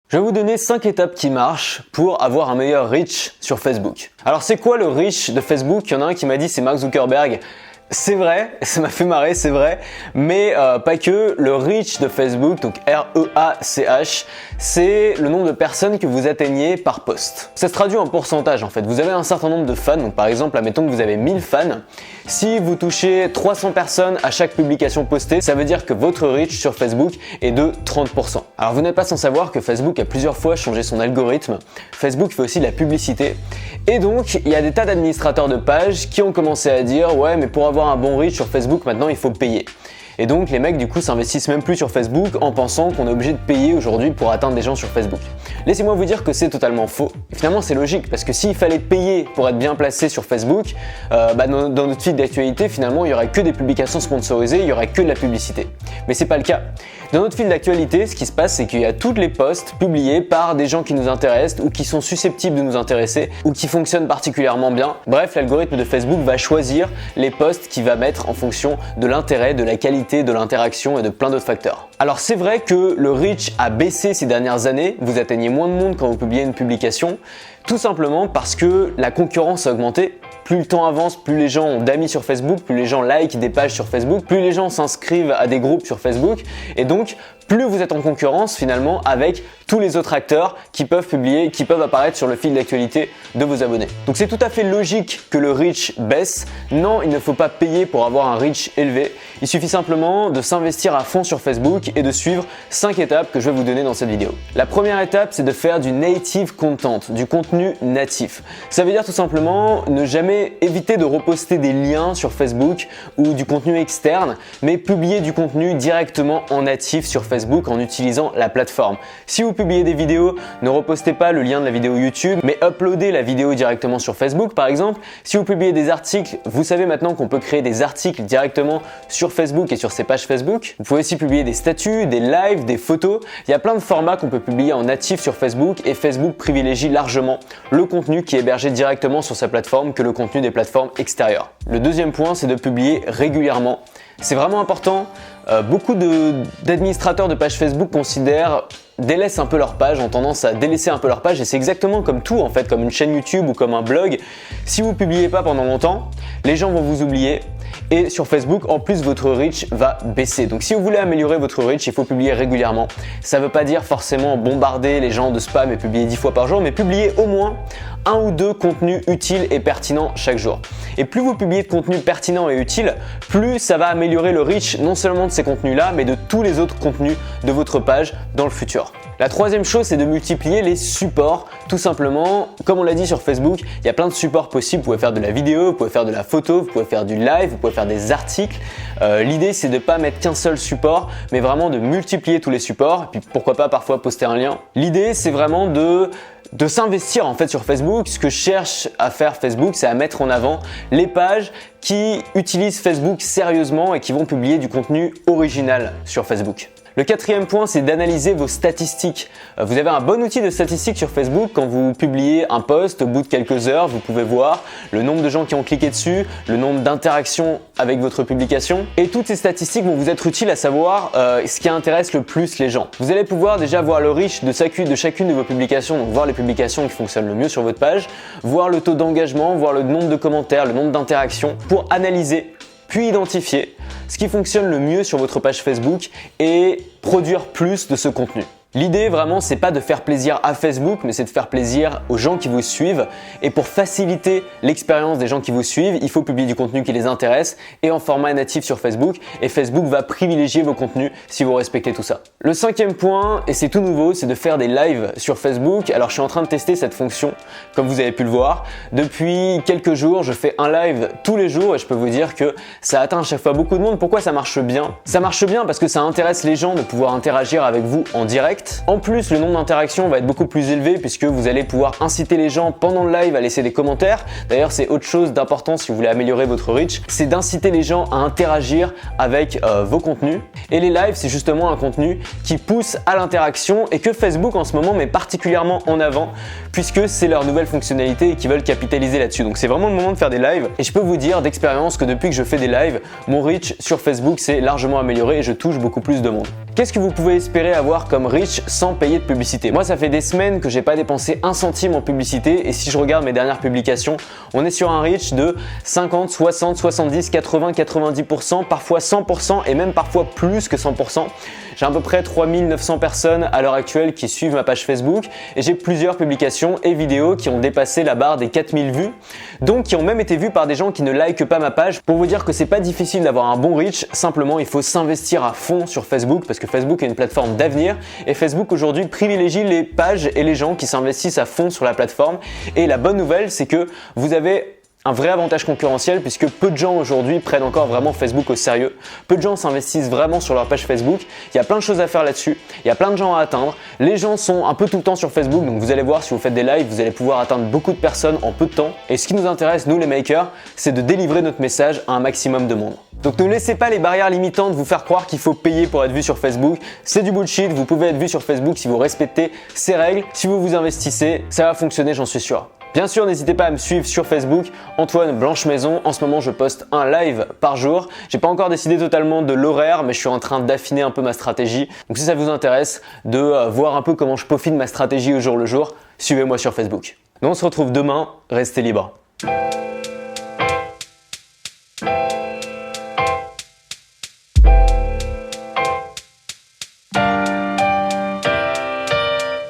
Je vais vous donner 5 étapes qui marchent pour avoir un meilleur reach sur Facebook. Alors c'est quoi le reach de Facebook? Il y en a un qui m'a dit c'est Mark Zuckerberg. C'est vrai, ça m'a fait marrer, c'est vrai, mais pas que. Le reach de Facebook, donc R-E-A-C-H, c'est le nombre de personnes que vous atteignez par post. Ça se traduit en pourcentage en fait. Vous avez un certain nombre de fans, donc par exemple, admettons que vous avez 1000 fans. Si vous touchez 300 personnes à chaque publication postée, ça veut dire que votre reach sur Facebook est de 30%. Alors vous n'êtes pas sans savoir que Facebook a plusieurs fois changé son algorithme. Facebook fait aussi de la publicité. Et donc, il y a des tas d'administrateurs de pages qui ont commencé à dire « Ouais, mais pour avoir un bon reach sur Facebook, maintenant il faut payer ». Et donc les mecs du coup s'investissent même plus sur Facebook en pensant qu'on est obligé de payer aujourd'hui pour atteindre des gens sur Facebook. Laissez-moi vous dire que c'est totalement faux. Et finalement c'est logique parce que s'il fallait payer pour être bien placé sur Facebook, dans notre feed d'actualité finalement il y aurait que des publications sponsorisées, il y aurait que de la publicité. Mais c'est pas le cas. Dans notre fil d'actualité, ce qui se passe, c'est qu'il y a toutes les posts publiés par des gens qui nous intéressent ou qui sont susceptibles de nous intéresser ou qui fonctionnent particulièrement bien. Bref, l'algorithme de Facebook va choisir les posts qu'il va mettre en fonction de l'intérêt, de la qualité, de l'interaction et de plein d'autres facteurs. Alors c'est vrai que le reach a baissé ces dernières années, vous atteignez moins de monde quand vous publiez une publication, tout simplement parce que la concurrence a augmenté. Plus le temps avance, plus les gens ont d'amis sur Facebook, plus les gens likent des pages sur Facebook, plus les gens s'inscrivent à des groupes sur Facebook et donc plus vous êtes en concurrence finalement avec tous les autres acteurs qui peuvent publier, qui peuvent apparaître sur le fil d'actualité de vos abonnés. Donc c'est tout à fait logique que le reach baisse. Non, il ne faut pas payer pour avoir un reach élevé. Il suffit simplement de s'investir à fond sur Facebook et de suivre 5 étapes que je vais vous donner dans cette vidéo. La première étape, c'est de faire du native content, du contenu natif. Ça veut dire tout simplement ne jamais éviter de reposter des liens sur Facebook ou du contenu externe, mais publier du contenu directement en natif sur Facebook en utilisant la plateforme. Si vous publiez des vidéos, ne repostez pas le lien de la vidéo YouTube, mais uploadez la vidéo directement sur Facebook par exemple. Si vous publiez des articles, vous savez maintenant qu'on peut créer des articles directement sur Facebook et sur ses pages Facebook. Vous pouvez aussi publier des statuts, des lives, des photos. Il y a plein de formats qu'on peut publier en natif sur Facebook et Facebook privilégie largement le contenu qui est hébergé directement sur sa plateforme que le contenu des plateformes extérieures. Le deuxième point, c'est de publier régulièrement. C'est vraiment important. Beaucoup d'administrateurs de pages Facebook délaissent un peu leur page, ont tendance à délaisser un peu leur page et c'est exactement comme tout en fait, comme une chaîne YouTube ou comme un blog. Si vous ne publiez pas pendant longtemps, les gens vont vous oublier et sur Facebook, en plus, votre reach va baisser. Donc si vous voulez améliorer votre reach, il faut publier régulièrement. Ça ne veut pas dire forcément bombarder les gens de spam et publier 10 fois par jour, mais publier au moins 1 ou 2 contenus utiles et pertinents chaque jour. Et plus vous publiez de contenus pertinents et utiles, plus ça va améliorer le reach non seulement de ces contenus-là, mais de tous les autres contenus de votre page dans le futur. La troisième chose, c'est de multiplier les supports. Tout simplement, comme on l'a dit sur Facebook, il y a plein de supports possibles. Vous pouvez faire de la vidéo, vous pouvez faire de la photo, vous pouvez faire du live, vous pouvez faire des articles. L'idée, c'est de ne pas mettre qu'un seul support, mais vraiment de multiplier tous les supports. Et puis pourquoi pas parfois poster un lien. L'idée, c'est vraiment de s'investir en fait sur Facebook. Ce que cherche à faire Facebook, c'est à mettre en avant les pages qui utilisent Facebook sérieusement et qui vont publier du contenu original sur Facebook. Le quatrième point, c'est d'analyser vos statistiques. Vous avez un bon outil de statistiques sur Facebook. Quand vous publiez un post, au bout de quelques heures, vous pouvez voir le nombre de gens qui ont cliqué dessus, le nombre d'interactions avec votre publication. Et toutes ces statistiques vont vous être utiles à savoir ce qui intéresse le plus les gens. Vous allez pouvoir déjà voir le reach de chacune de vos publications, donc voir les publications qui fonctionnent le mieux sur votre page, voir le taux d'engagement, voir le nombre de commentaires, le nombre d'interactions pour analyser puis identifier ce qui fonctionne le mieux sur votre page Facebook et produire plus de ce contenu. L'idée vraiment, c'est pas de faire plaisir à Facebook, mais c'est de faire plaisir aux gens qui vous suivent. Et pour faciliter l'expérience des gens qui vous suivent, il faut publier du contenu qui les intéresse et en format natif sur Facebook. Et Facebook va privilégier vos contenus si vous respectez tout ça. Le cinquième point, et c'est tout nouveau, c'est de faire des lives sur Facebook. Alors je suis en train de tester cette fonction, comme vous avez pu le voir. Depuis quelques jours, je fais un live tous les jours et je peux vous dire que ça atteint à chaque fois beaucoup de monde. Pourquoi ça marche bien? Ça marche bien parce que ça intéresse les gens de pouvoir interagir avec vous en direct. En plus, le nombre d'interactions va être beaucoup plus élevé puisque vous allez pouvoir inciter les gens pendant le live à laisser des commentaires. D'ailleurs, c'est autre chose d'important si vous voulez améliorer votre reach, c'est d'inciter les gens à interagir avec vos contenus. Et les lives, c'est justement un contenu qui pousse à l'interaction et que Facebook en ce moment met particulièrement en avant puisque c'est leur nouvelle fonctionnalité et qu'ils veulent capitaliser là-dessus. Donc c'est vraiment le moment de faire des lives et je peux vous dire d'expérience que depuis que je fais des lives, mon reach sur Facebook s'est largement amélioré et je touche beaucoup plus de monde. Qu'est-ce que vous pouvez espérer avoir comme reach sans payer de publicité? Moi, ça fait des semaines que j'ai pas dépensé un centime en publicité et si je regarde mes dernières publications, on est sur un reach de 50, 60, 70, 80, 90%, parfois 100% et même parfois plus que 100%. J'ai à peu près 3900 personnes à l'heure actuelle qui suivent ma page Facebook et j'ai plusieurs publications et vidéos qui ont dépassé la barre des 4000 vues, donc qui ont même été vues par des gens qui ne likent pas ma page. Pour vous dire que c'est pas difficile d'avoir un bon reach, simplement il faut s'investir à fond sur Facebook parce que Facebook est une plateforme d'avenir et Facebook aujourd'hui privilégie les pages et les gens qui s'investissent à fond sur la plateforme. Et la bonne nouvelle, c'est que vous avez un vrai avantage concurrentiel puisque peu de gens aujourd'hui prennent encore vraiment Facebook au sérieux. Peu de gens s'investissent vraiment sur leur page Facebook. Il y a plein de choses à faire là-dessus. Il y a plein de gens à atteindre. Les gens sont un peu tout le temps sur Facebook. Donc vous allez voir, si vous faites des lives, vous allez pouvoir atteindre beaucoup de personnes en peu de temps. Et ce qui nous intéresse, nous les makers, c'est de délivrer notre message à un maximum de monde. Donc ne laissez pas les barrières limitantes vous faire croire qu'il faut payer pour être vu sur Facebook. C'est du bullshit. Vous pouvez être vu sur Facebook si vous respectez ces règles. Si vous vous investissez, ça va fonctionner, j'en suis sûr. Bien sûr, n'hésitez pas à me suivre sur Facebook, Antoine Blanche-Maison. En ce moment, je poste un live par jour. J'ai pas encore décidé totalement de l'horaire, mais je suis en train d'affiner un peu ma stratégie. Donc si ça vous intéresse de voir un peu comment je peaufine ma stratégie au jour le jour, suivez-moi sur Facebook. Nous, on se retrouve demain. Restez libres.